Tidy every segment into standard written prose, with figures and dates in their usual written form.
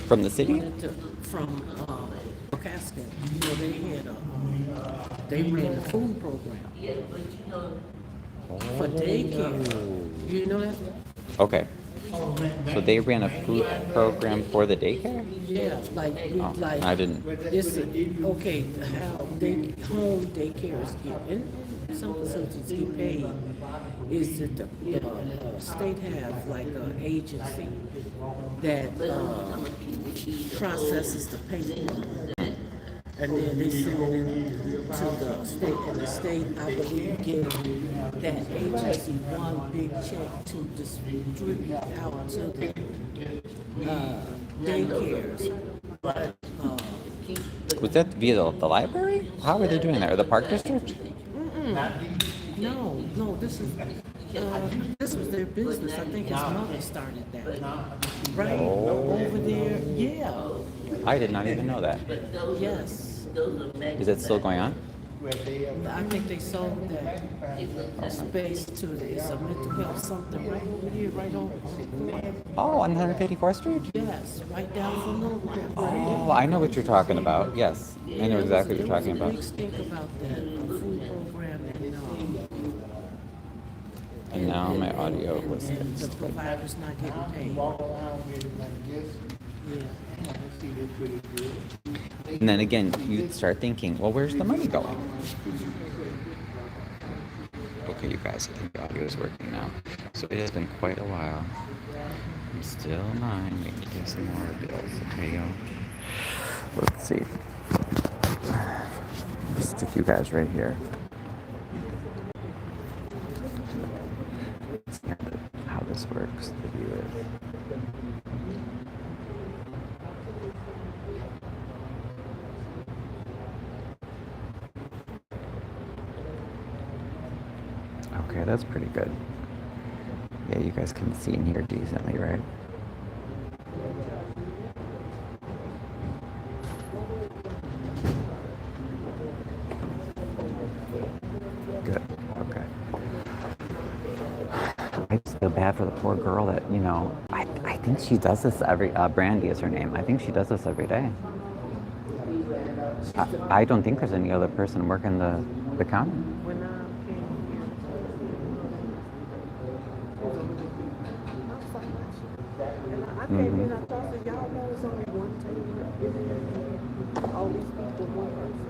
From the city? From Cascade. You know, they ran a food program for daycare. You know that? Okay. So they ran a food program for the daycare? Yeah, Oh, like I didn't. this. Okay, how they home daycares get and some facilities get paid is that the state have like an agency that processes the paperwork. And then they send it in to the state, and the state, I believe, give that agency one big check to distribute out to the daycares. But Was that via the library? How were they doing that? Or the park district? no, this was their business. I think his mother started that. Right over there, yeah, I did not even know that. yes. Is it still going on? I think they sold that space to it's a mental health something right over here, right on. Oh, on 154th Street? Yes, right down from the. Oh, I know what you're talking about. Yes, I know exactly what you're talking There about. was a big stink about that food program And now my audio was the fixed. providers not getting paid. Yeah. And then again, you start thinking, well, where's the money going? Okay, you guys, I think the audio is working now. So it has been quite a while. I'm still mine. Need to pay some more bills. Okay, yo. Let's see. Let's stick you guys right here. Let's see how this works. The view is. Okay, that's pretty good. Yeah, you guys can see and hear decently, right? Good. Okay. I just feel bad for the poor girl that, I think she does this every, Brandy is her name. I think she does this every day. I don't think there's any other person working the counter. When I came here, I came in, I thought that y'all know it's only one table. All these people, one person.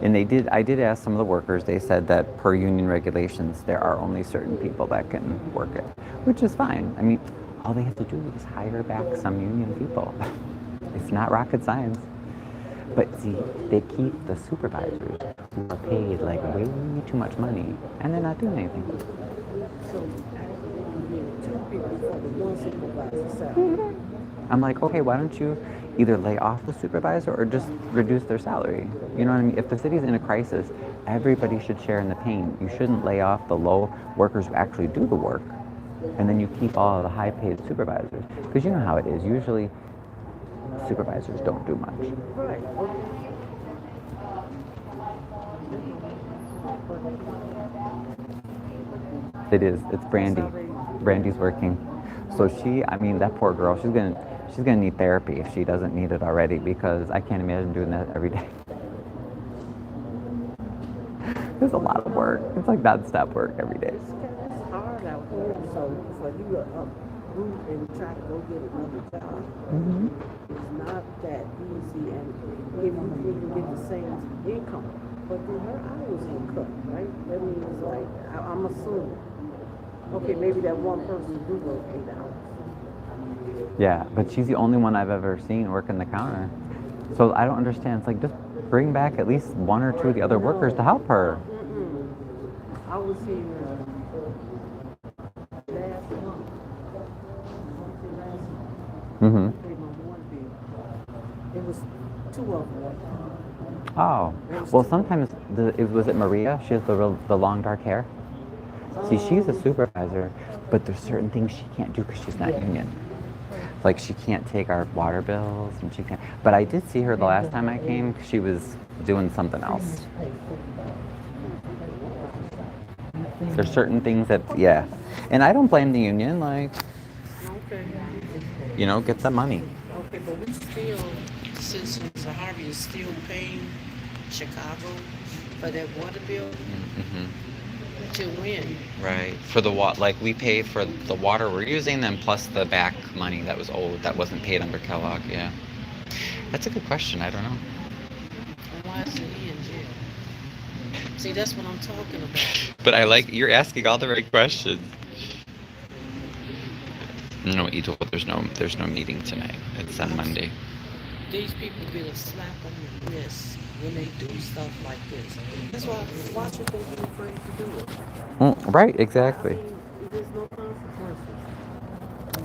And I did ask some of the workers, they said that per union regulations, there are only certain people that can work it, which is fine. I mean, all they have to do is hire back some union people. It's not rocket science. But see, they keep the supervisors who are paid like way too much money, and they're not doing anything. So actually, you need 2 people for the one supervisor salary. I'm like, okay, why don't you either lay off the supervisor or just reduce their salary? You know what I mean? If the city's in a crisis, everybody should share in the pain. You shouldn't lay off the low workers who actually do the work, and then you keep all of the high-paid supervisors. Because you know how it is. Usually, supervisors don't do much. Right. It is. It's Brandy. Brandy's working. So that poor girl, she's gonna need therapy if she doesn't need it already, because I can't imagine doing that every day. There's a lot of work. It's like non-stop work every day. It's hard out here, so for you to uproot and try to go get another job, it's not that easy, and if you even get the same income, but then her hours will cut, right? That means like, I'm assuming, okay, maybe that one person do work 8 hours. Yeah, but she's the only one I've ever seen working the counter. So I don't understand. It's like, just bring back at least 1 or 2 of the other workers to help her. I was here last month. Mm-hmm. It was 2 of them. Oh, well, sometimes was it Maria? She has the long dark hair. See, she's a supervisor, but there's certain things she can't do because she's not union. Like, she can't take our water bills, and she can't. But I did see her the last time I came. She was doing something else. There's certain things that, and I don't blame the union. Like, get the money. Okay, but we still, citizens of Harvey is still paying Chicago for that water bill Hmm. to win. Right. For the like we pay for the water we're using, then plus the back money that was owed that wasn't paid under Kellogg. Yeah. That's a good question. I don't know. And why is it in jail? See, that's what I'm talking about. But I like you're asking all the right questions. No, Edel, there's no meeting tonight. It's on Monday. These people get a slap on the wrist when they do stuff like this. That's why should they be afraid to do it? Right, I exactly. mean, there's no consequences.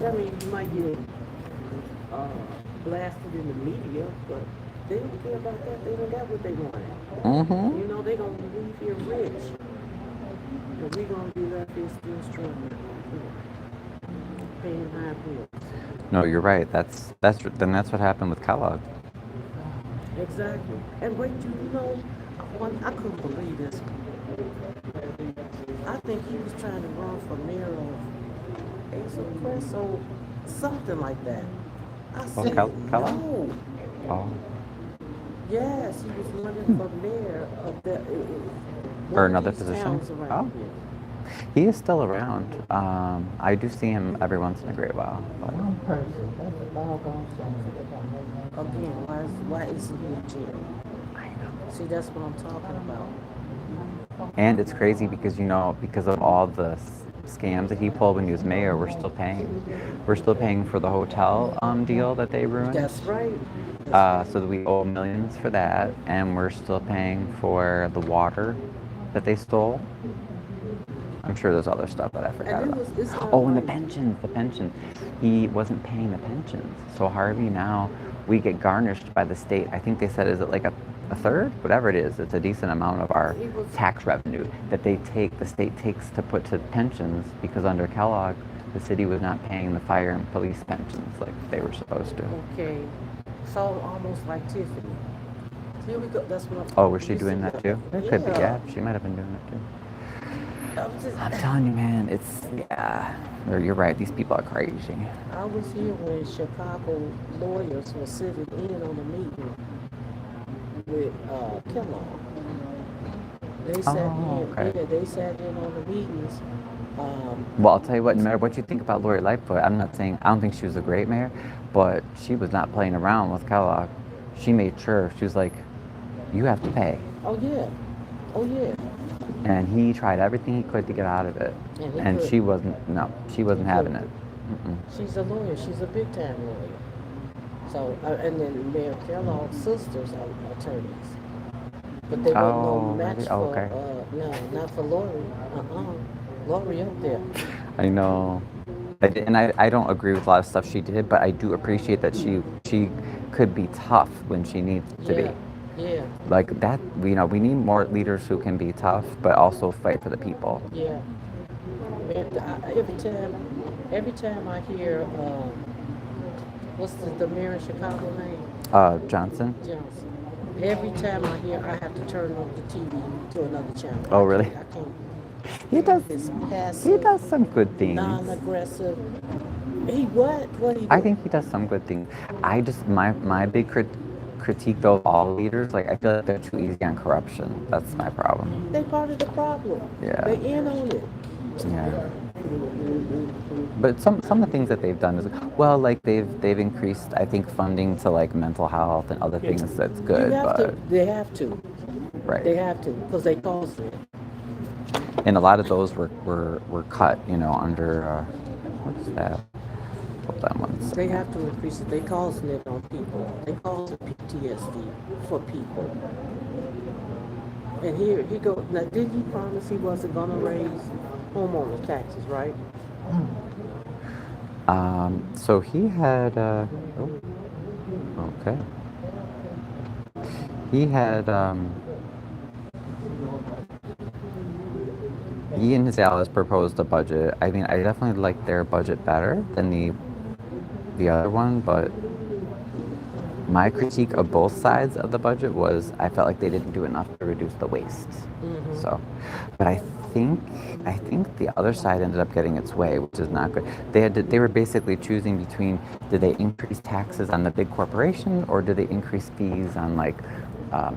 I mean, you might get uh, blasted in the media, but they don't care about that. They don't got what they wanted. Mm-hmm. You know, they gonna leave here rich, and we gonna be left here still struggling, paying high bills. No, you're right. That's what happened with Kellogg. Exactly. And wait, you know, I couldn't believe this. I think he was trying to run for mayor of Exopresso, something like that. I said, Kellogg? no. Oh. Yes, he was running for mayor of the Or one of another these position? towns around Oh. here. He is still around. I do see him every once in a great while. But One person. That's a doggone shame. Again, why isn't he in jail? I know. See, that's what I'm talking about. And it's crazy because because of all the scams that he pulled when he was mayor, we're still paying. We're still paying for the hotel deal that they ruined. That's right. So that we owe millions for that, and we're still paying for the water that they stole. I'm sure there's other stuff that I forgot And about. it's not Oh, and the like- pensions. He wasn't paying the pensions. So Harvey, now we get garnished by the state. I think they said, is it like a third? Whatever it is, it's a decent amount of our tax revenue that the state takes to put to pensions, because under Kellogg, the city was not paying the fire and police pensions like they were supposed to. Okay. So almost like Tiffany. Here we go. That's what I'm Oh, was she doing that too? It could be, yeah. Yeah. She might have been doing it too. I'm I telling you, man, you're right. These people are crazy. was here when Chicago lawyers were sitting in on a meeting with Kellogg. They sat okay. they sat in on the meetings. Well, I'll tell you what, no matter what you think about Lori Lightfoot, I don't think she was a great mayor, but she was not playing around with Kellogg. She made sure, she was like, you have to pay. Oh yeah. Oh yeah. And he tried everything he could to get out of it. And she wasn't having it. Mm-mm. She's a lawyer. She's a big time lawyer. So, and then Mayor Kellogg's sisters are attorneys. But they weren't no match really? for, Okay. no, not for Lori. Lori up there. I know. And I don't agree with a lot of stuff she did, but I do appreciate that she could be tough when she needs to be. Yeah. Like that, we need more leaders who can be tough, but also fight for the people. Yeah. Every time I hear, what's the mayor in Chicagoland? Johnson? Johnson. Every time I hear, I have to turn off the TV to another channel. Oh, really? I can't. He does. It's passive, He does some good things. non-aggressive. What he do? I think he does some good things. I just my big critique though of all leaders, like I feel like they're too easy on corruption. That's my problem. They part of the problem. Yeah. They in on it. Yeah. But some of the things that they've done is like they've increased, I think, funding to like mental health and other things. That's good, They have to. Right. They have to because they cost it. And a lot of those were cut, under what's that? Hold on one second. They have to increase it. They causing it on people. They causing PTSD for people. And here he go. Now, did he promise he wasn't gonna raise homeowner taxes, right? So he had. Okay. He had. He and his allies proposed a budget. I mean, I definitely like their budget better than the other one, but my critique of both sides of the budget was I felt like they didn't do enough to reduce the waste. So, but I think the other side ended up getting its way, which is not good. They were basically choosing between, did they increase taxes on the big corporation or did they increase fees on like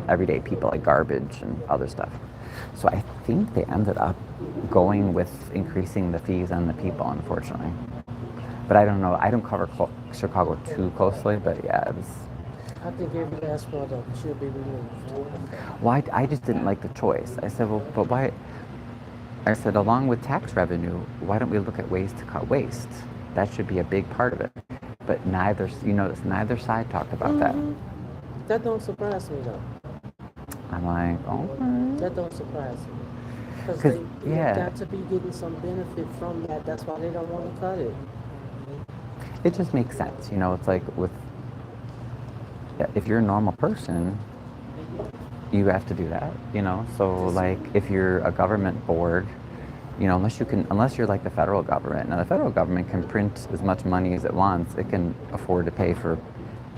everyday people like garbage and other stuff. So I think they ended up going with increasing the fees on the people, unfortunately. But I don't know. I don't cover Chicago too closely, but yeah, it was. I think every last one of them should be removed. Well, I just didn't like the choice. I said, well, but why? I said, along with tax revenue, why don't we look at ways to cut waste? That should be a big part of it. But neither side talked about that. That don't surprise me though. I'm like, okay. That don't surprise me. Because they got to be getting some benefit from that. That's why they don't want to cut it. It just makes sense, it's like if you're a normal person, you have to do that, so like if you're a government board, unless you're like the federal government. Now the federal government can print as much money as it wants. It can afford to pay for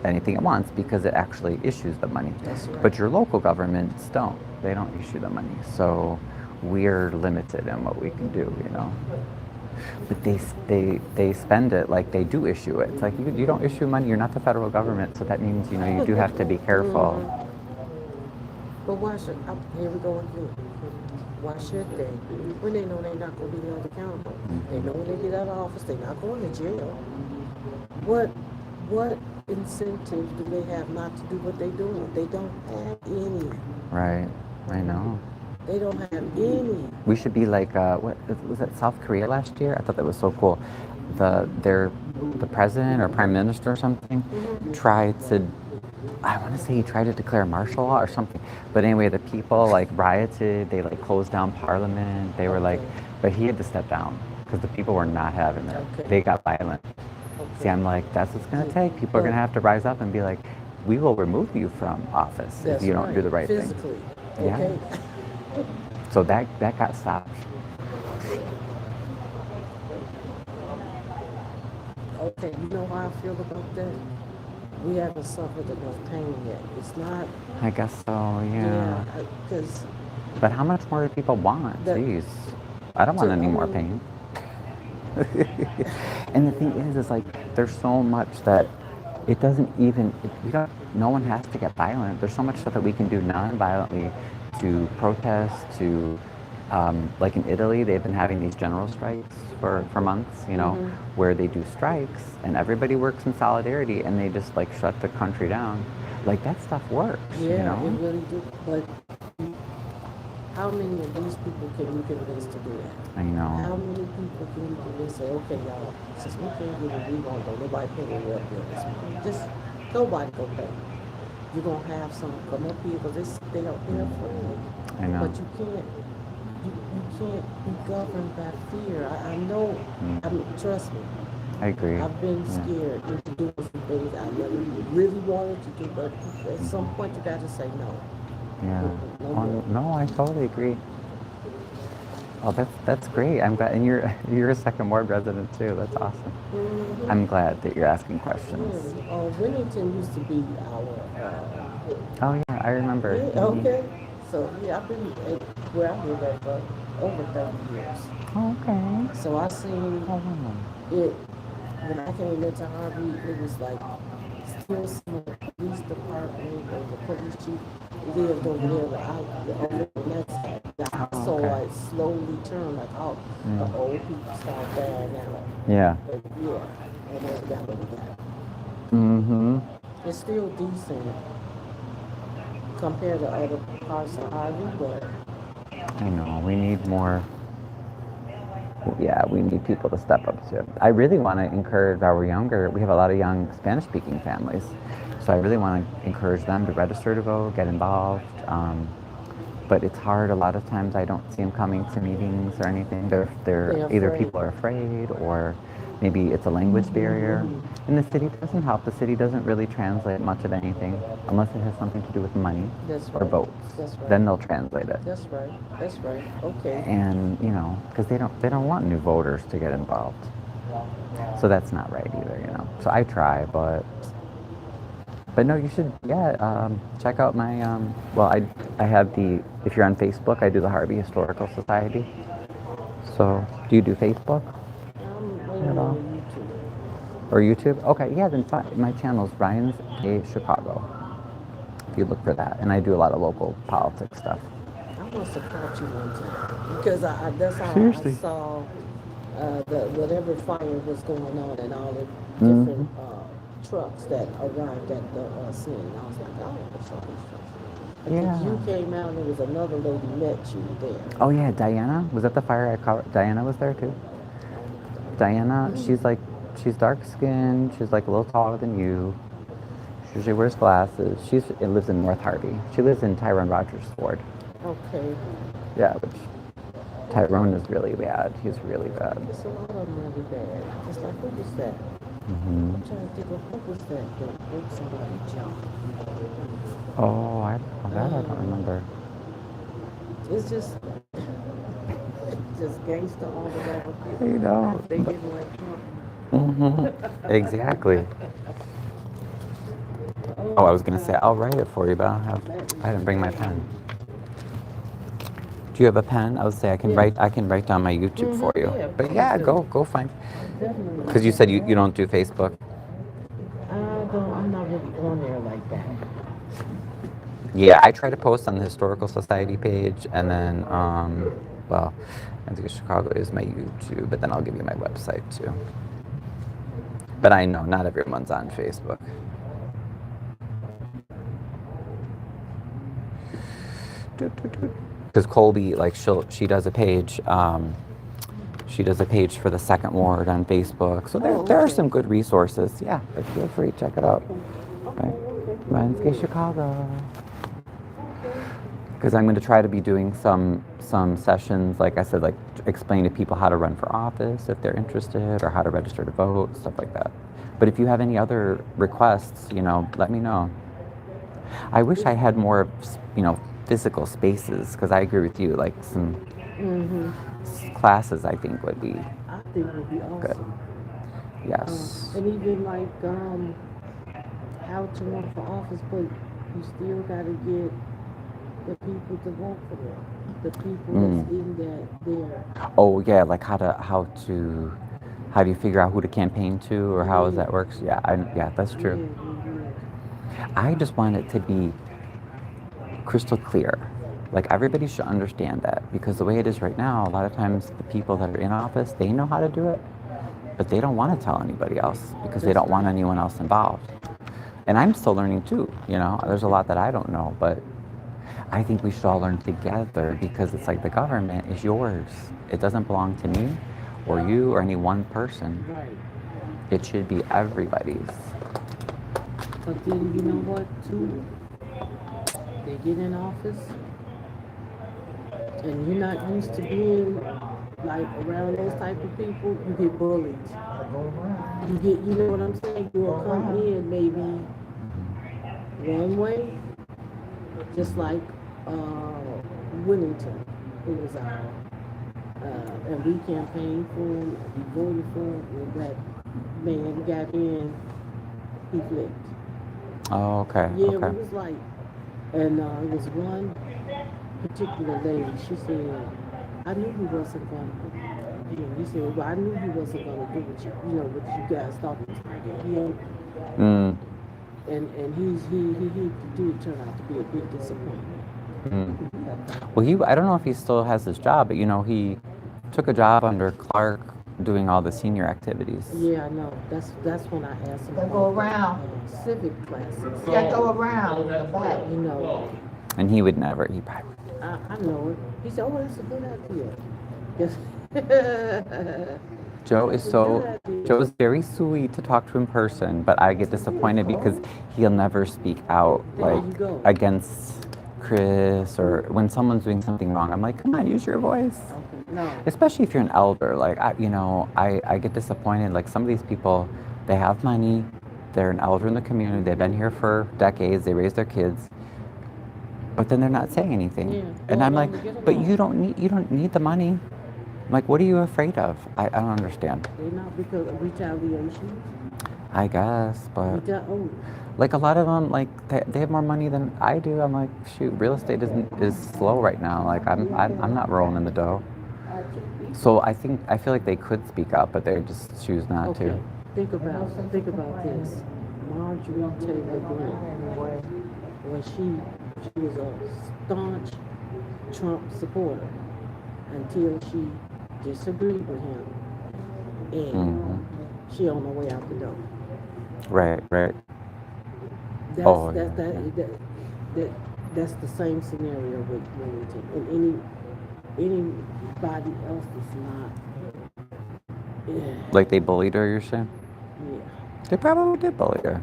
anything it wants because it actually issues the money. That's right. But your local governments don't. They don't issue the money. So we're limited in what we can do, But they spend it like they do issue it. It's like you don't issue money, you're not the federal government, so that means, you do have to be careful. But why should, here we go again. Why should they? When they know they're not going to be held accountable. They know when they get out of office, they're not going to jail. What incentive do they have not to do what they're doing? They don't have any. Right, I know. They don't have any. We should be like, what was that, South Korea last year? I thought that was so cool. The president or prime minister or something tried to, I want to say he tried to declare martial law or something. But anyway, the people like rioted. They like closed down parliament. They were like, but he had to step down because the people were not having it. Okay. They got violent. See, I'm like, that's what's going to take. People are going to have to rise up and be like, we will remove you from office if you don't do the right physically. thing. Yeah. So that got stopped. Okay, you know how I feel about that? We haven't suffered enough pain yet. It's not. I guess so, yeah. Because. But how much more do people want? Jeez. I don't want any more pain. And the thing is like, there's so much that it doesn't even, no one has to get violent. There's so much stuff that we can do non-violently to protest, to, like in Italy, they've been having these general strikes for months, where they do strikes and everybody works in solidarity and they just like shut the country down. Like that stuff works, Yeah, it really do. But how many of these people can you convince to do that? I know. How many people can you convince to say, okay, y'all, since we can't get it, we won't go. Nobody pay their real bills. Just nobody go pay. You're going to have some come up here because they're afraid. I know. But you can't be governed by fear. I know, trust me. I agree. I've been scared into doing some things I never really wanted to do, but at some point you got to say no. Yeah. No, I totally agree. Oh, that's great. I'm glad, and you're a second ward resident too. That's awesome. I'm glad that you're asking questions. Winnington used to be our. Oh yeah, I remember. Yeah, okay. So yeah, I've been where I live at for over 30 years. Oh, okay. So I seen it when I came into Harvey. It was like still some of the police department or the police chief lived over there. Over on that side. I saw it slowly turn like the old people start dying out. Yeah. But yeah, and then got what we got. Mm-hmm. It's still decent compared to other parts of Harvey, but I know, we need more. Yeah, we need people to step up too. I really want to encourage our younger, we have a lot of young Spanish-speaking families, so I really want to encourage them to register to vote, get involved. But it's hard. A lot of times I don't see them coming to meetings or anything. They're either people are afraid or maybe it's a language barrier. And the city doesn't help. The city doesn't really translate much of anything unless it has something to do with money or votes. That's right. Then they'll translate it. That's right. That's right. Okay. And because they don't want new voters to get involved. So that's not right either. So I try, but But no, you should, check out my, well, I have if you're on Facebook, I do the Harvey Historical Society. So, do you do Facebook at all? On YouTube. Or YouTube? Okay, yeah, then my channel is Ryan's K Chicago. If you look for that. And I do a lot of local politics stuff. I must have caught you one time because that's how Seriously? I saw whatever fire was going on and all the different trucks that arrived at the scene. I was like, oh, that's all these trucks. Yeah. You came out and there was another lady met you there. Oh yeah, Diana? Was that the fire I caught? Diana was there too? Diana, she's dark skinned, she's like a little taller than you. She usually wears glasses. She lives in North Harvey. She lives in Tyrone Rogers Ford. Okay. Yeah, which Tyrone is really bad. He's really bad. There's a lot of them really bad. It's like, what was that? Mm-hmm. I'm trying to think of what was that broke somebody's jaw. Oh, I don't remember. It's just gangster all the way. You know. They didn't like Trump. Mm-hmm. Exactly. Oh, I was gonna say I'll write it for you, but I didn't bring my pen. Do you have a pen? I would say I can write down my YouTube for you. Yeah, But yeah, go find. Definitely. Because you said you don't do Facebook. I'm not really on there like that. Yeah, I try to post on the Historical Society page, and then I think Chicago is my YouTube, but then I'll give you my website too. But I know not everyone's on Facebook. Because Colby, like she does a page. She does a page for the Second Ward on Facebook. So there are some good resources. Yeah, but feel free to check it out. Right, Ryan's Chicago. Because I'm going to try to be doing some sessions, like I said, like explain to people how to run for office if they're interested, or how to register to vote, stuff like that. But if you have any other requests, let me know. I wish I had more, physical spaces, because I agree with you, like some classes I think would be I think would be awesome. good. Yes. And even like how to run for office, but you still got to get the people to vote for them. The people that's in there. Oh yeah, like how do you figure out who to campaign to, or how that works? Yeah, that's true. I just want it to be crystal clear. Like everybody should understand that, because the way it is right now, a lot of times the people that are in office, they know how to do it, but they don't want to tell anybody else because they don't want anyone else involved. And I'm still learning too, there's a lot that I don't know, but I think we should all learn together, because it's like the government is yours. It doesn't belong to me or you or any one person. Right. It should be everybody's. But then you know what too? They get in office and you're not used to being like around those type of people, you get bullied. You know what I'm saying? You'll come in maybe one way, just like Winnington, who was our, and we campaigned for him, we voted for him, and that man got in, he flipped. Oh, okay. Yeah, okay. it was like, and it was one particular lady, she said, I knew he wasn't going to, he said, well, I knew he wasn't going to do what you guys thought he was going to do. And he did turn out to be a big disappointment. Well, I don't know if he still has his job, but he took a job under Clark doing all the senior activities. Yeah, I know. That's when I asked him. They go around. Civic classes. Yeah, go around the back. And he would never. He probably. I know it. He said, "Oh, that's a good idea." Yes. Joe's very sweet to talk to in person, but I get disappointed because he'll never speak out against Chris, or when someone's doing something wrong. I'm like, come on, use your voice. Okay. No. Especially if you're an elder. Like, I get disappointed. Like, some of these people, they have money, they're an elder in the community, they've been here for decades, they raise their kids, but then they're not saying anything. Yeah. And I'm like, but you don't need the money. I'm like, what are you afraid of? I don't understand. They're not because of retaliation. I guess, but Like a lot of them, like they have more money than I do. I'm like, shoot, real estate is slow right now. Like I'm not rolling in the dough. So I feel like they could speak up, but they just choose not Okay, to. think about this. Marjorie Taylor Greene, when she was a staunch Trump supporter until she disagreed with him, and she on her way out the door. Right, right. That's Oh, that's yeah, that that's the same scenario with Wilmington, and anybody else is not. Yeah, like they bullied her, you're saying? yeah. They probably did bully her.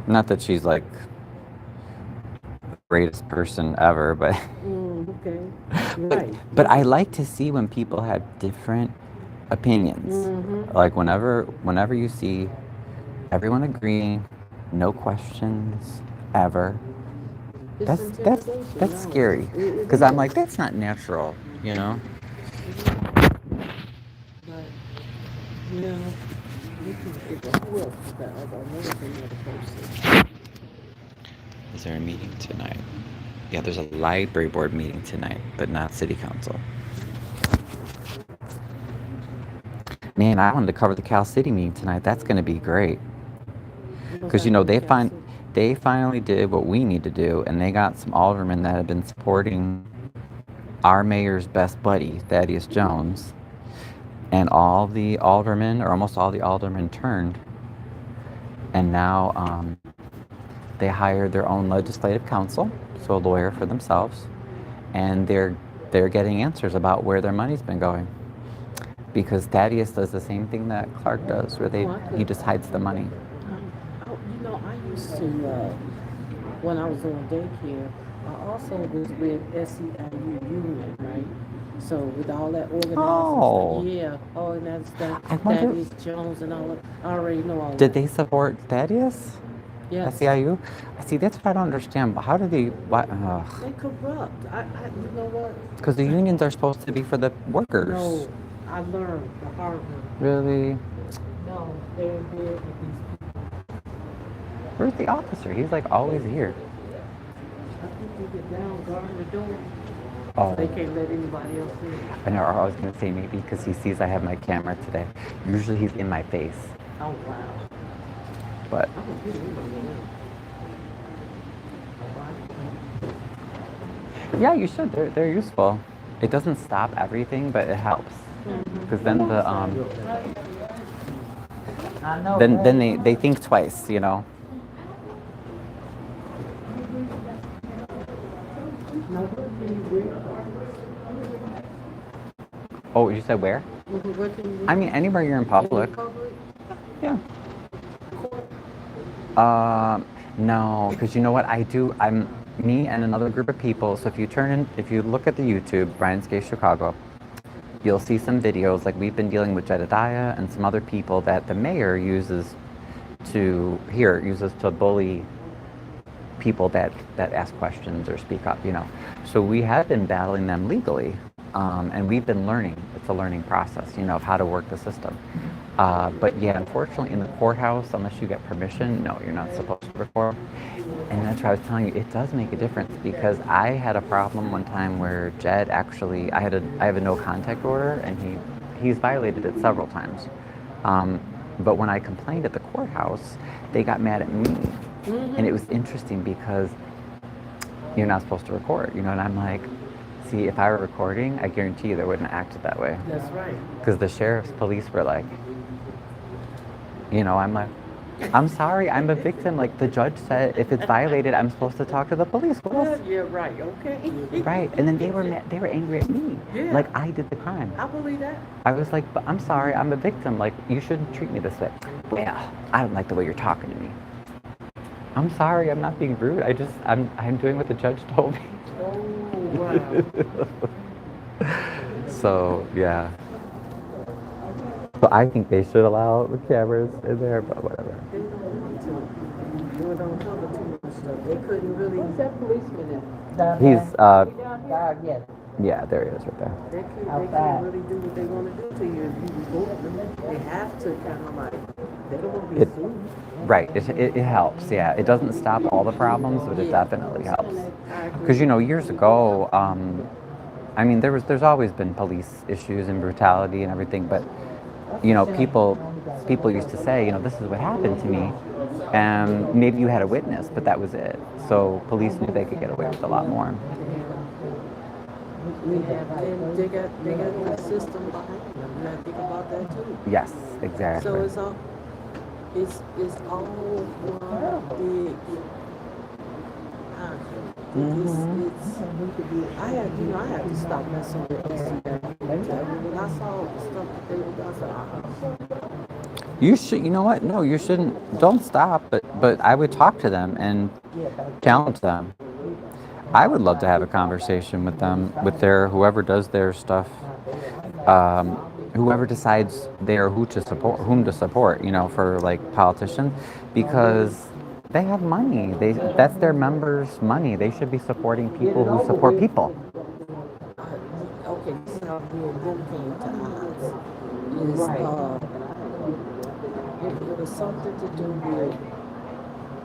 Not that she's like the greatest person ever, but Okay, but, right. but I like to see when people have different opinions. Like whenever you see everyone agreeing, no questions ever. It's That's intimidation. that's No, scary. it Because I'm is. like, that's not natural, you know? But yeah, you can figure who else is that another person. Is there a meeting tonight? Yeah, there's a library board meeting tonight, but not city council. Man, I wanted to cover the Cal City meeting tonight. That's going to be great. Because you know they finally did what we need to do, and they got some aldermen that have been supporting our mayor's best buddy, Thaddeus Jones, and all the aldermen, or almost all the aldermen, turned, and now they hired their own legislative counsel, so a lawyer for themselves, and they're getting answers about where their money's been going. Because Thaddeus does the same thing that Clark does, where he just hides the money. I used to, when I was on daycare, I also was with SEIU Union, right? So with all that organizing Oh. stuff, yeah, all of that stuff, I wonder- Thaddeus Jones and all of, I already know all Did that. they support Thaddeus? Yes. SEIU? See, that's what I don't understand. How do they? Why? They corrupt. You know what? Because the unions are supposed to be for the workers. No, I learned the hard way. Really? No, they're there with these people. Where's the officer? He's like always here. I think they get down, guarding the door. Oh. They can't let anybody else in. I know. I was gonna say maybe because he sees I have my camera today. Usually he's in my face, Oh, wow. but I'm gonna get in there. yeah, you should. They're useful. It doesn't stop everything, but it helps. Because then I know. then they think twice, you know. Oh, you said where? I mean, anywhere you're in public. Yeah. No, because you know what I do? Me and another group of people. So if you look at the YouTube, Brian's Gay Chicago, you'll see some videos. Like we've been dealing with Jedediah and some other people that the mayor uses to bully people that ask questions or speak up. You know, so we have been battling them legally, and we've been learning. It's a learning process, you know, of how to work the system. But yeah, unfortunately, in the courthouse, unless you get permission, no, you're not supposed to record. And that's what I was telling you. It does make a difference because I had a problem one time where Jed actually, I have a no contact order, and he's violated it several times. But when I complained at the courthouse, they got mad at me, and it was interesting because you're not supposed to record, you know. And I'm like, see, if I were recording, I guarantee you they wouldn't have acted that way. That's right. Because the sheriff's police were like, you know, I'm like, I'm sorry, I'm a victim. Like the judge said, if it's violated, I'm supposed to talk to the police. What else? Yeah, right. Okay. Right. And then they were mad, they were angry at me. Yeah. Like I did the crime. I believe that. I was like, but I'm sorry, I'm a victim. Like you shouldn't treat me this way. Well, I don't like the way you're talking to me. I'm sorry, I'm not being rude. I'm doing what the judge told me. Oh, wow. So yeah. So I think they should allow the cameras in there, but whatever. They don't want to. They don't cover too much stuff. They couldn't really. Who's that policeman at? He's Yes. yeah, there he is right there. They can't really do what they want to do to you if you report them. They have to kind of like, they don't want to be sued. Right. It helps. Yeah. It doesn't stop all the problems, but it Yeah. definitely helps. I agree. Because years ago, I mean, there's always been police issues and brutality and everything, but people used to say, this is what happened to me, and maybe you had a witness, but that was it. So police knew they could get away with a lot more. And they got the system behind them. You got to think about that too. Yes, exactly. So it's all one big. I had to stop messing with ACA. When I saw the stuff that they were doing, I said, You should. You know what? No, you shouldn't. Don't stop. But I would talk to them and challenge them. I would love to have a conversation with them, with whoever does their stuff, whoever decides whom to support. For like politicians, because they have money. That's their members' money. They should be supporting people who support people. okay, this is how them came to us. It was something to do with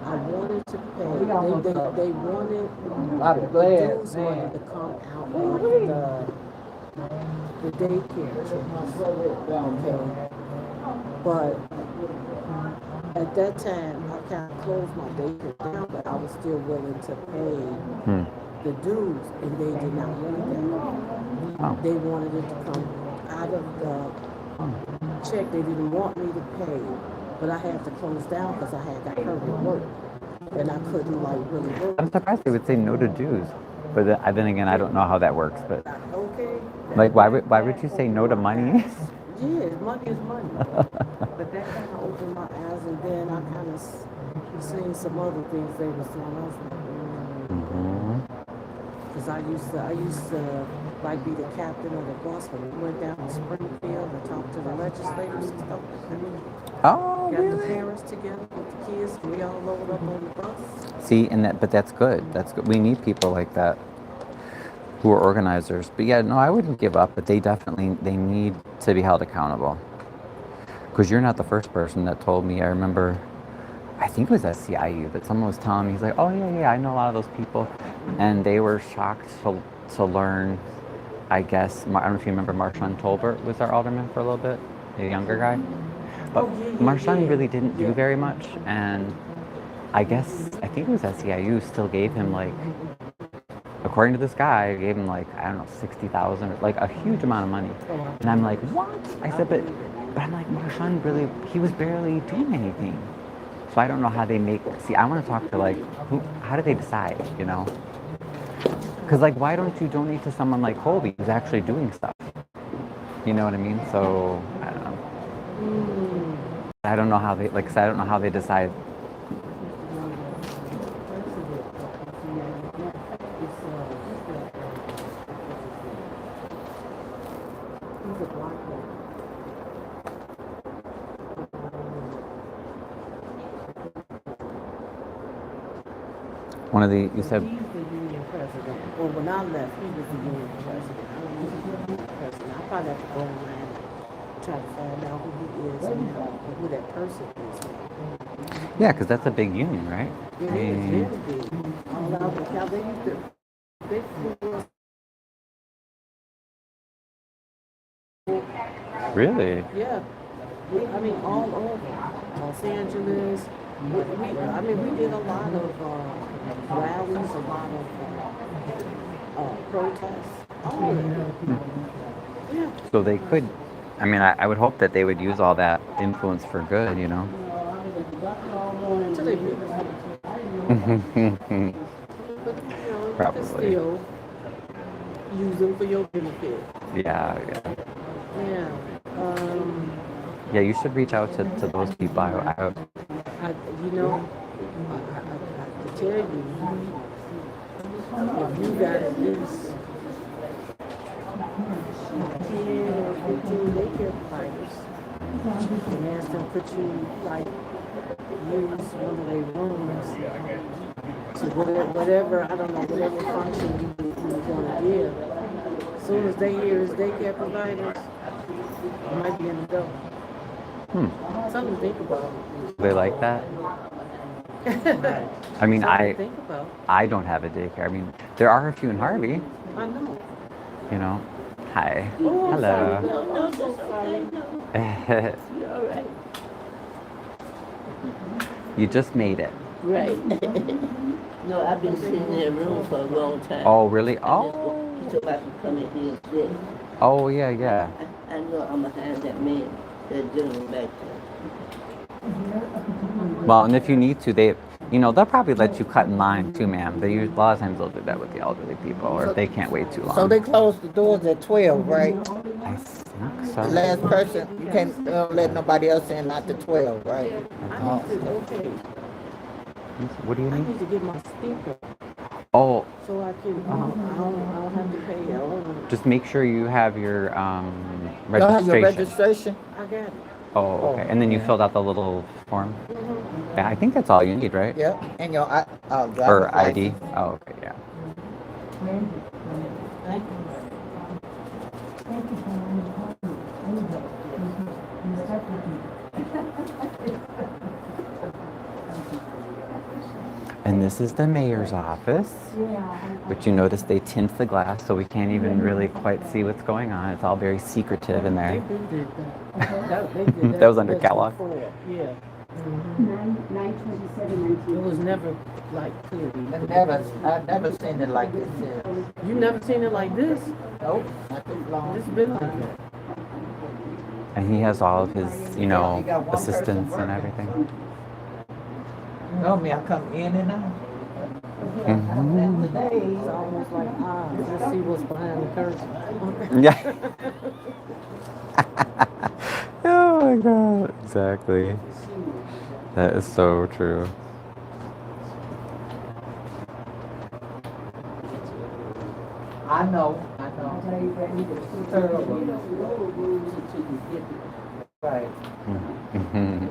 I wanted to pay. They wanted the dues money to come out of the daycare children. Okay, but at that time I kind of closed my daycare down, but I was still willing to pay the dues, and they did not want that. Oh. They wanted it to come out of the check. They didn't want me to pay, but I had to close down because I had got hurt at work, and I couldn't really work. I'm surprised they would say no to dues, but then again, I don't know how that works. But Okay. like, why would you say no to money? Yeah, money is money. But that kind of opened my eyes, and then I kind of seen some other things they were doing. I was like, because I used to like be the captain of the bus when we went down to Springfield and talked to the legislators and stuff like that. Oh, Got really? the parents together with the kids, and we all loaded up on the bus. See, but that's good. That's good. We need people like that who are organizers. But yeah, no, I wouldn't give up. But they need to be held accountable. Because you're not the first person that told me. I remember, I think it was at CIU that someone was telling me. He's like, oh yeah, I know a lot of those people, and they were shocked to learn. I guess I don't know if you remember, Marshawn Tolbert was our alderman for a little bit, a younger guy. But Marshawn really didn't do very much, and I think it was SEIU still gave him like, according to this guy, gave him like, I don't know, 60,000, like a huge amount of money. And I'm like, what? I said, but I'm like, Marshawn he was barely doing anything. So I don't know how they I want to talk to like, how do they decide, Because like, why don't you donate to someone like Colby who's actually doing stuff? You know what I mean? So I don't know. I don't know how they decide. You said. He's the union president. Well, when I left, he was the union president. I don't know if he's the union president. I probably have to go online and try to find out who he is and who that person is. Yeah, because that's a big union, right? It is very big. All out of how they used to. They were. Really? Yeah. I mean, all over. Los Angeles. We did a lot of rallies, a lot of protests. All of it. Yeah. So they could, I would hope that they would use all that influence for good, Until they beat us. But, you Probably. can still use them for your benefit. Yeah. Yeah. Yeah, you should reach out to those people. I I tell you, if you got at least 10 or 15 daycare providers and ask them, could you use one of their rooms to whatever, I don't know, whatever function you want to give. As soon as they hear it's daycare providers, it might be in the door. Something to think about. They like that. I mean, Something to think about. I don't have a daycare. I mean, there are a few in Harvey. I know. You know. Hi. Oh, I'm sorry. Hello. No, don't sorry. You're all right. You just made it. Right. No, I've been sitting in that room for a long time. Oh, really? I just Oh. so I can come in here and sit. Oh, yeah, yeah. I know I'm behind that man, that gentleman back there. Well, and if you need to, they'll probably let you cut in line too, ma'am. A lot of times they'll do that with the elderly people, or if they can't wait too long. So they close the doors at 12, right? I think The so. last person, you can't let nobody else in after 12, right? I need to, okay. What do you I need? need to get my speaker Oh, so I can, I don't have to pay. I don't, just make sure you have your You don't registration. have your registration? I got it. Oh, okay. And then you filled out the little form? Yeah, I think that's all you need, right? Yep. And your driver's Or ID? license. Oh, okay, yeah. Thank you. And this is the mayor's office, which you notice they tint the glass so we can't even really quite see what's going on. It's all very secretive in there. They did that. They did That was under just Kellogg. before. Yeah. 9/27/19. It was never like clear. I've never seen it like this here. You never seen it like this? Nope, not this long. It's been like that. And he has all of his, assistants and everything. You know me, I come in and out. Mhm. It's almost like just see what's behind the curtain. Yeah. Oh my God. Exactly. That is so true. I know. Terrible. Right. Mhm.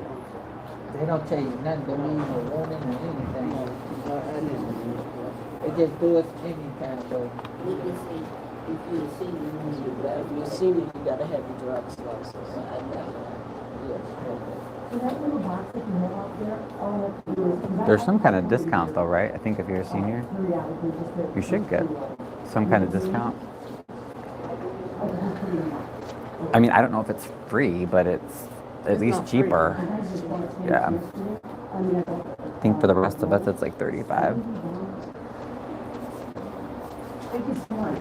They don't tell you nothing, don't even a warning or anything. They just do us any kind of way. Look and see, if you're a senior, If you're a senior, you gotta have your driver's license. I got So that little box that you have out there, all I have to do is. There's some kind of discount though, right? I think if you're a senior, Periodically, just that. you should get some kind of discount. I mean, I don't know if it's free, but it's at least not free. cheaper. Yeah. I think for the rest of us, it's like 35. Thank you so much.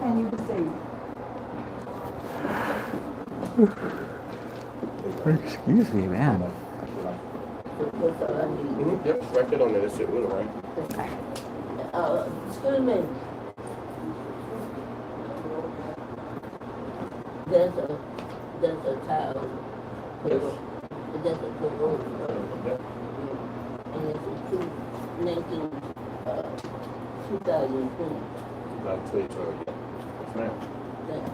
And you can say. Excuse me, man. That's all I need. Yep, right there on there. That's it. We're all right. Excuse me. There's a tile. Yes. That's a good road. Yep. And it's a 2020. About 20, yeah. Yes, ma'am. Thank you.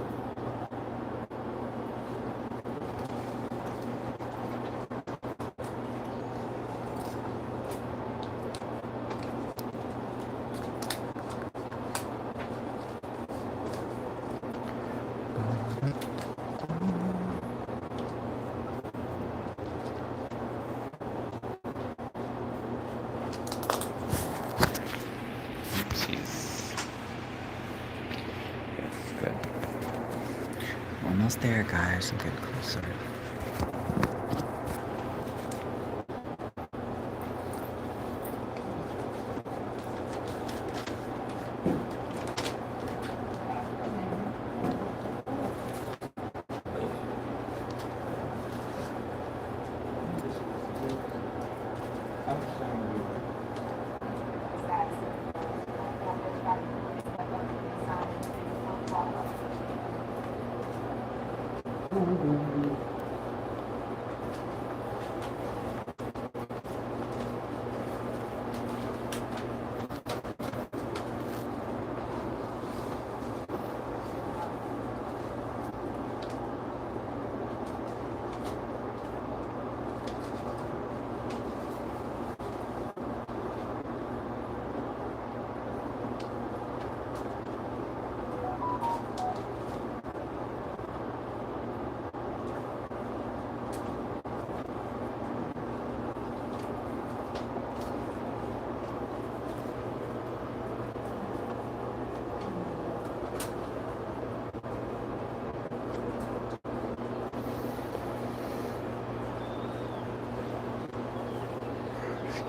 Yes, good. Almost there, guys. I'm getting closer.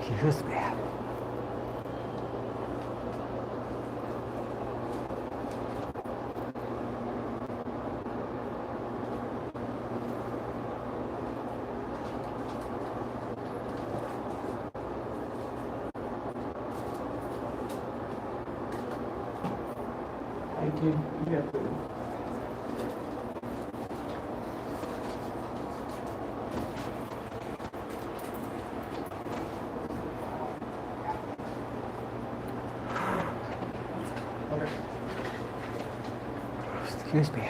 Excuse me. Thank you. You have to. Excuse me.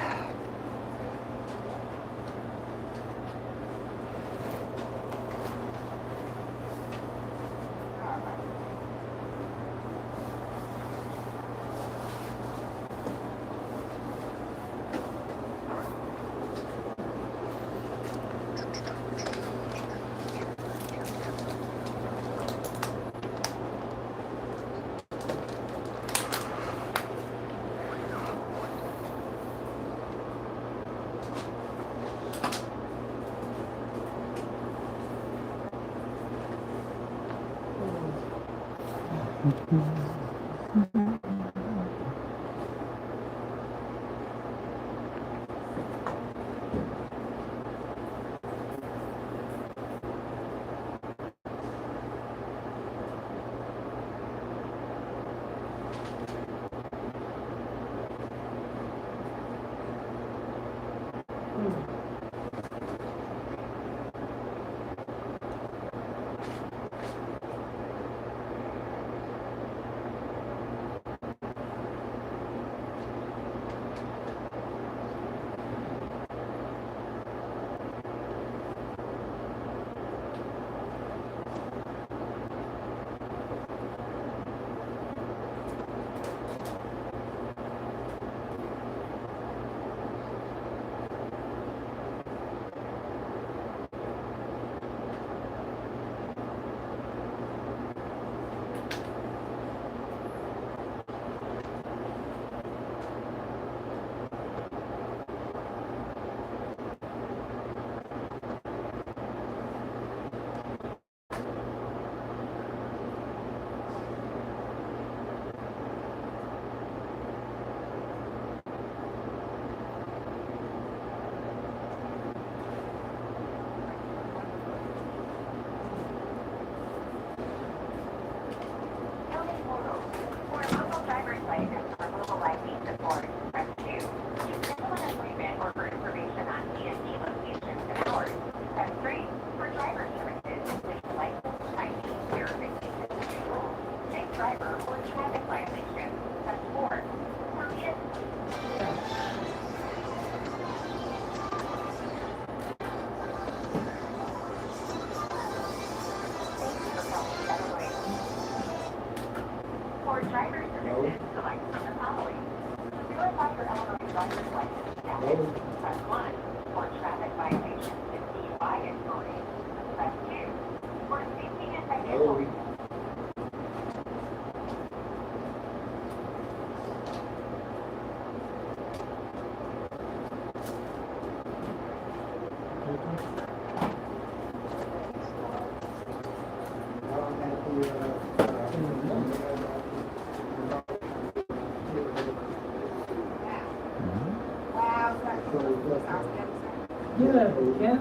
Yeah, yeah.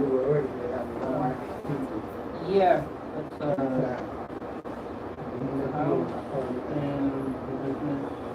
Yeah, that's, the house and the business.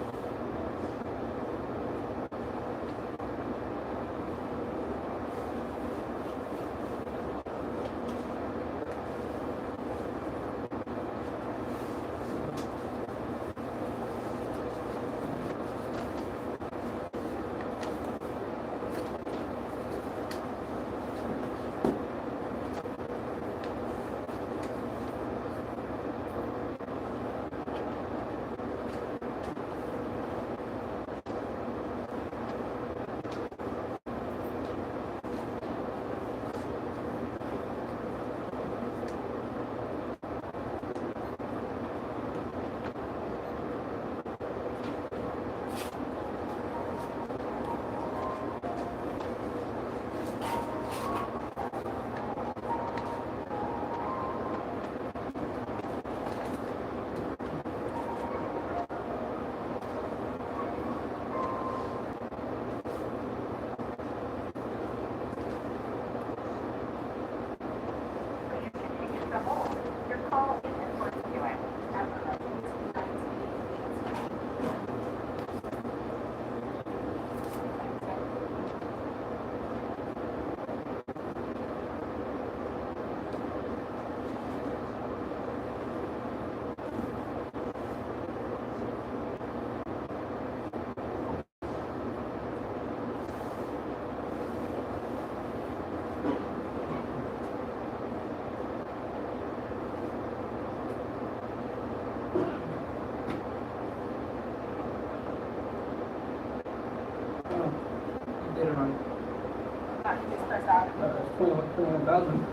21,000.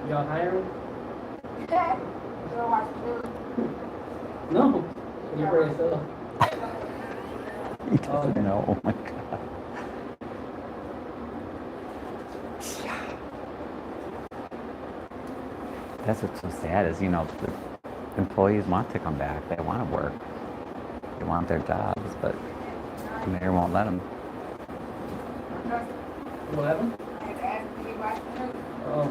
Y'all hiring? No. You're for yourself. He doesn't know. Oh my god. That's what's so sad is, the employees want to come back. They want to work. They want their jobs, but the mayor won't let them. What happened? Oh.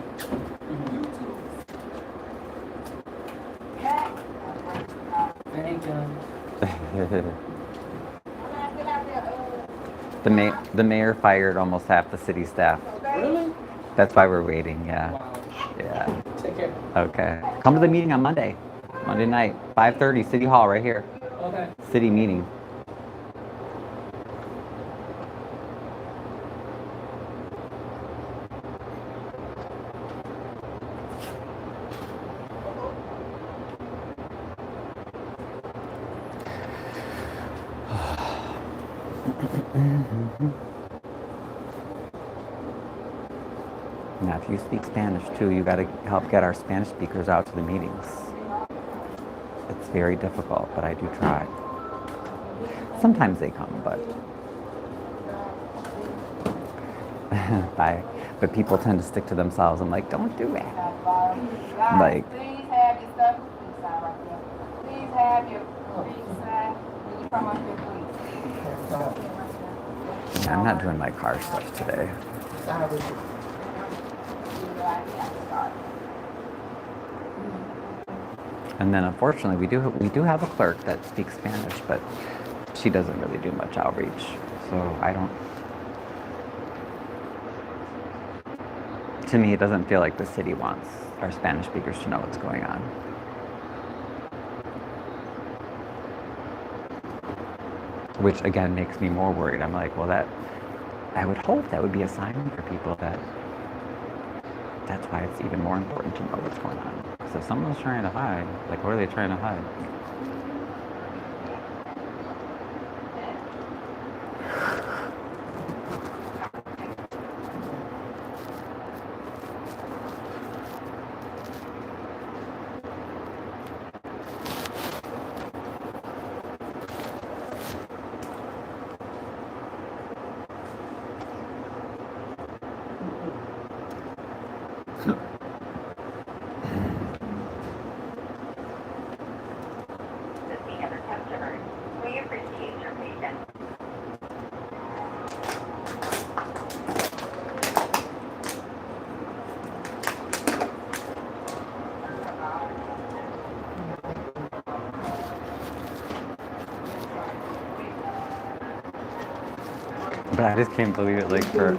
Thank you. The mayor fired almost half the city staff. Really? That's why we're waiting, yeah. Wow. Yeah. Take care. Okay. Come to the meeting on Monday night, 5:30, City Hall right here. Okay. City meeting. Now, if you speak Spanish too, you got to help get our Spanish speakers out to the meetings. It's very difficult, but I do try. Sometimes they come, but but people tend to stick to themselves. I'm like, don't do it. Like, Please have your stuff. Please sign right there. Please have your please sign. Will you come up here, please? I'm not doing my car stuff today. Sorry. And then unfortunately, we do have a clerk that speaks Spanish, but she doesn't really do much outreach. So I don't. To me, it doesn't feel like the city wants our Spanish speakers to know what's going on. Which again makes me more worried. I'm like, well, I would hope that would be a sign for people that that's why it's even more important to know what's going on. So if someone's trying to hide, like, what are they trying to hide? But I just can't believe it, like, for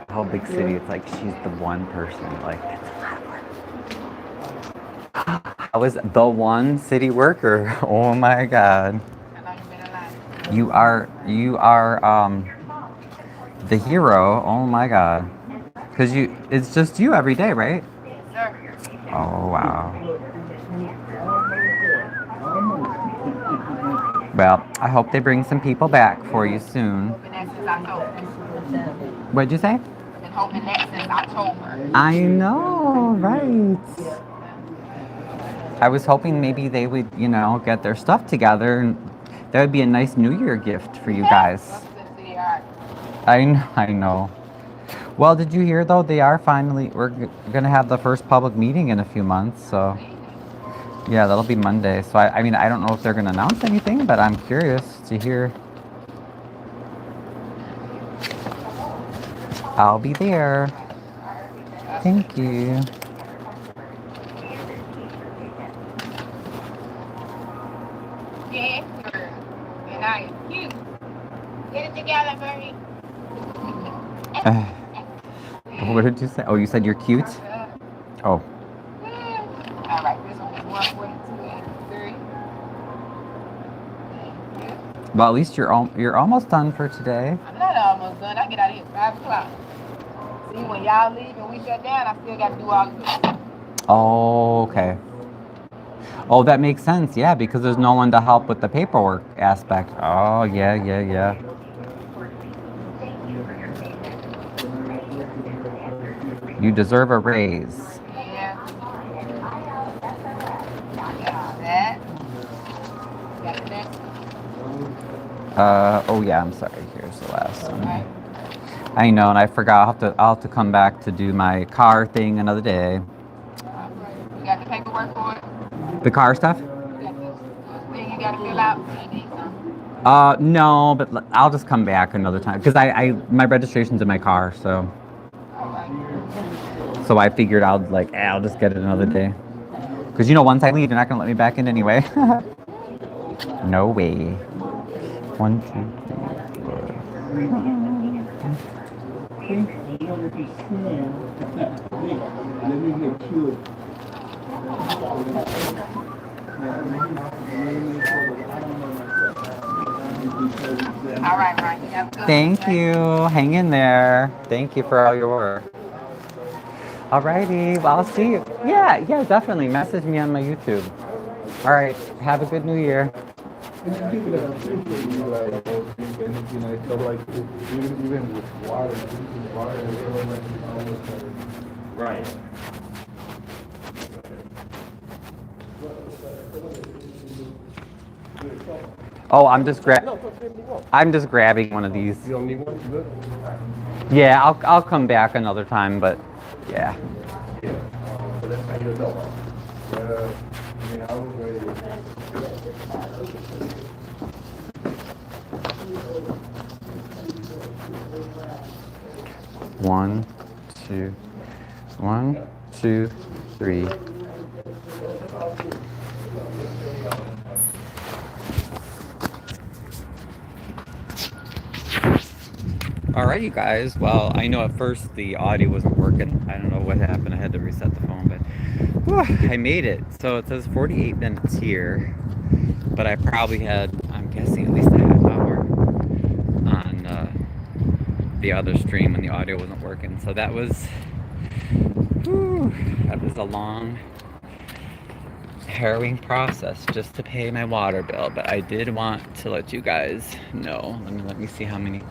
a whole big city, it's like she's the one person. Like, that's a lot of work. I was the one city worker. Oh my God. You are the hero. Oh my God. Because it's just you every day, right? Oh wow. Well, I hope they bring some people back for you soon. What'd you say? Been hoping that since October. I know, right? I was hoping maybe they would, get their stuff together, and that would be a nice New Year gift for you guys. I know. Well, did you hear though? We're gonna have the first public meeting in a few months, so. Yeah, that'll be Monday. So I mean, I don't know if they're going to announce anything, but I'm curious to hear. I'll be there. Thank you. Yes, girl. And I am cute. Get it together, baby. What did you say? Oh, you said you're cute? Oh, All right, this one is 142.83. Thank you. well, at least you're almost done for today. I'm not almost done. I get out of here at 5 o'clock. See, when y'all leave and we shut down, I still got to do all of this. Oh, okay. Oh, that makes sense. Yeah, because there's no one to help with the paperwork aspect. Oh, yeah. You deserve a raise. Yeah. That. Got the next one. Oh yeah, I'm sorry. Here's the last All one. right. I know, and I forgot. I'll have to come back to do my car thing another day. You got the paperwork for it? The car stuff? You got this thing you got to fill out? You need some. No, but I'll just come back another time because my registration's in my car, so All right. I figured I'll just get it another day. Because once I leave, you're not gonna let me back in anyway. No way. 1, 2, All right, Ryan. You have a good Thank one, okay? you. Hang in there. Thank you for all your work. Alrighty, well, I'll see you. Yeah, definitely. Message me on my YouTube. All right, have a good New Year. People that appreciate you, like, anything like stuff like this, even with water, drinking water, and everyone like it's almost like, right. Oh, I'm just grabbing one of these. You don't need one? You good? Yeah, I'll come back another time, but yeah. Yeah. So that's how you know. I was ready. One, two, three. Alright, you guys. Well, I know at first the audio wasn't working. I don't know what happened. I had to reset the phone, but whew, I made it. So it says 48 minutes here, but I probably had, I'm guessing, at least a half hour on the other stream when the audio wasn't working. So that was a long, harrowing process just to pay my water bill. But I did want to let you guys know. Let me see how many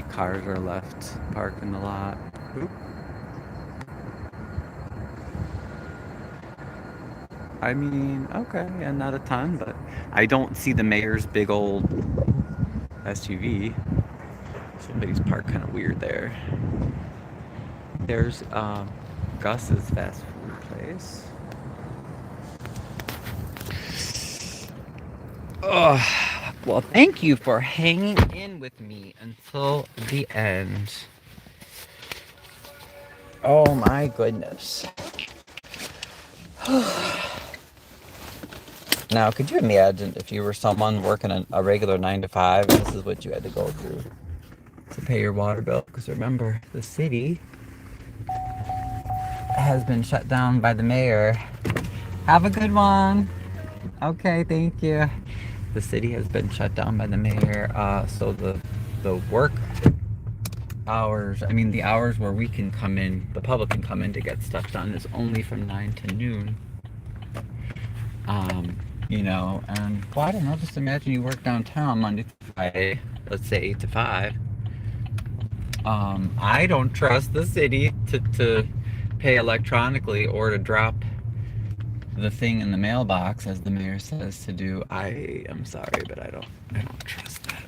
cars are left parked in the lot. Oop. I mean, okay, yeah, not a ton, but I don't see the mayor's big old SUV. Somebody's parked kind of weird there. There's Gus's fast food place. Oh, well, thank you for hanging in with me until the end. Oh my goodness. Now, could you imagine if you were someone working a regular 9 to 5 and this is what you had to go through to pay your water bill? Because remember, the city has been shut down by the mayor. Have a good one. Okay, thank you. The city has been shut down by the mayor, so the work hours, I mean the hours where we can come in, the public can come in to get stuff done is only from 9 to noon. And well, I don't know, just imagine you work downtown Monday through Friday, let's say 8 to 5. I don't trust the city to pay electronically or to drop the thing in the mailbox, as the mayor says to do. I am sorry, but I don't trust that.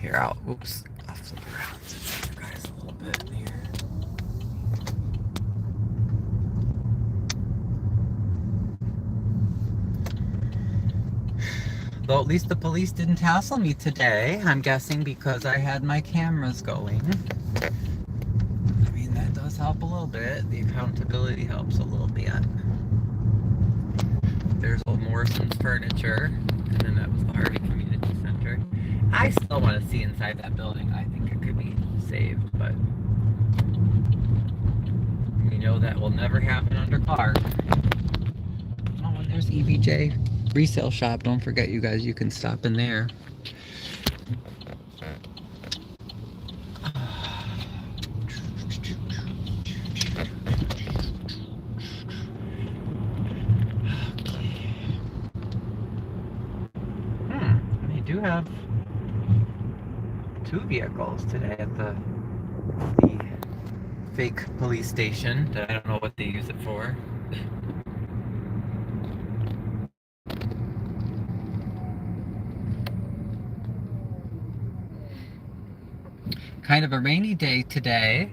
Here, I'll flip around to show you guys a little bit here. Though at least the police didn't tassel me today. I'm guessing because I had my cameras going. I mean, that does help a little bit. The accountability helps a little bit. There's old Morrison's Furniture, and then that was the Harvey Community Center. I still want to see inside that building. I think it could be saved, but we know that will never happen under Clark. Oh, and there's EVJ resale shop. Don't forget, you guys, you can stop in there. They do have 2 vehicles today at the fake police station that I don't know what they use it for. Kind of a rainy day today,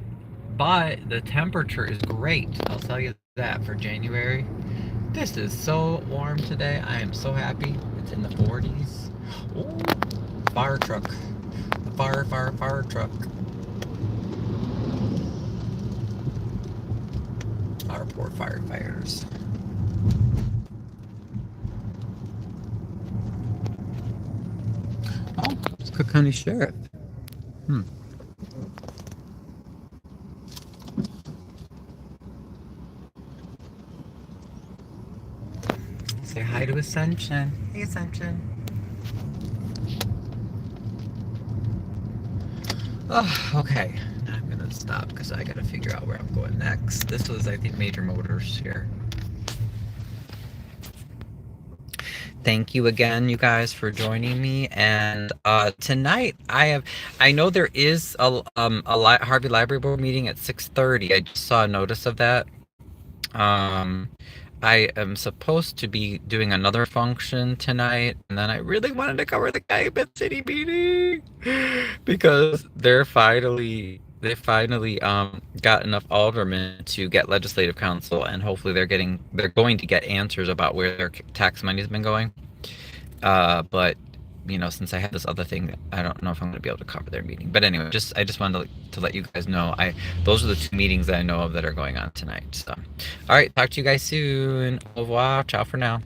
but the temperature is great. I'll tell you that for January. This is so warm today. I am so happy. It's in the 40s. Ooh, fire truck. The fire truck. Our poor firefighters. Oh, it's Cook County Sheriff. Say hi to Ascension. Hey, Ascension. Oh, okay. Now I'm gonna stop because I gotta figure out where I'm going next. This was, I think, Major Motors here. Thank you again, you guys, for joining me. And tonight, I know there is a Harvey Library Board meeting at 6:30. I just saw a notice of that. I am supposed to be doing another function tonight, and then I really wanted to cover the Calumet City meeting because they finally got enough aldermen to get legislative council, and hopefully they're going to get answers about where their tax money's been going. But you know, since I have this other thing, I don't know if I'm going to be able to cover their meeting. But anyway, I just wanted to let you guys know. Those are the 2 meetings that I know of that are going on tonight. So, all right, talk to you guys soon. Au revoir. Ciao for now.